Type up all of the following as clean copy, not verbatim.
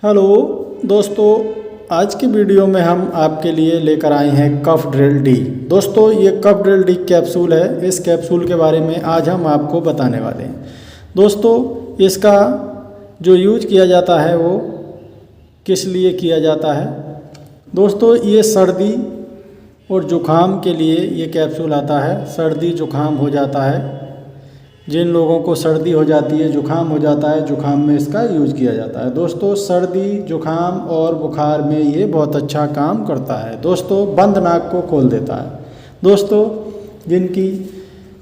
Hello दोस्तों, आज की वीडियो में हम आपके लिए लेकर आए हैं कफ ड्रिल डी। दोस्तों, ये कफ ड्रिल डी कैप्सूल है। इस कैप्सूल के बारे में आज हम आपको बताने वाले हैं। दोस्तों, इसका जो यूज किया जाता है वो किस लिए किया जाता है। दोस्तों, ये सर्दी और ज़ुकाम के लिए ये कैप्सूल आता है। सर्दी ज़ुकाम हो जाता है, जिन लोगों को सर्दी हो जाती है, ज़ुकाम हो जाता है, ज़ुकाम में इसका यूज किया जाता है। दोस्तों, सर्दी ज़ुकाम और बुखार में ये बहुत अच्छा काम करता है। दोस्तों, बंद नाक को खोल देता है। दोस्तों, जिनकी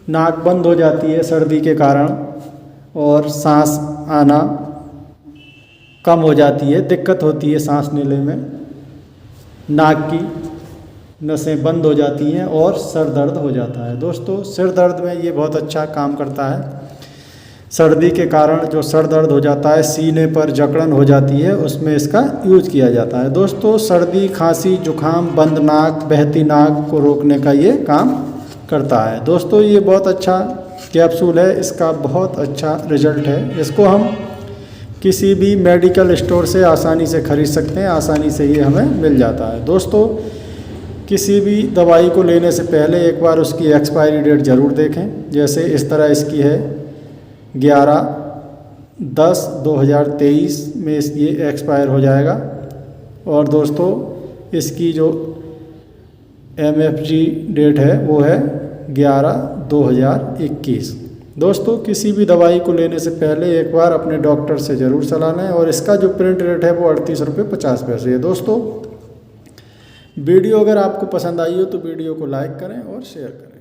नाक बंद हो जाती है सर्दी के कारण और सांस आना कम हो जाती है, दिक्कत होती है सांस लेने में, नाक की नसें बंद हो जाती हैं और सर दर्द हो जाता है। दोस्तों, सिर दर्द में ये बहुत अच्छा काम करता है। सर्दी के कारण जो सर दर्द हो जाता है, सीने पर जकड़न हो जाती है, उसमें इसका यूज किया जाता है। दोस्तों, सर्दी, खांसी, जुकाम, बंद नाक, बहती नाक को रोकने का ये काम करता है। दोस्तों, ये बहुत अच्छा कैप्सूल है। इसका बहुत अच्छा रिजल्ट है। इसको हम किसी भी मेडिकल स्टोर से आसानी से ख़रीद सकते हैं। आसानी से ये हमें मिल जाता है। दोस्तों, किसी भी दवाई को लेने से पहले एक बार उसकी एक्सपायरी डेट ज़रूर देखें। जैसे इस तरह इसकी है 11/10/2023 में ये एक्सपायर हो जाएगा। और दोस्तों, इसकी जो MFG डेट है वो है 11/2021। दोस्तों, किसी भी दवाई को लेने से पहले एक बार अपने डॉक्टर से ज़रूर सलाह लें। और इसका जो प्रिंट रेट है वो 38.50 है। दोस्तों, वीडियो अगर आपको पसंद आई हो तो वीडियो को लाइक करें और शेयर करें।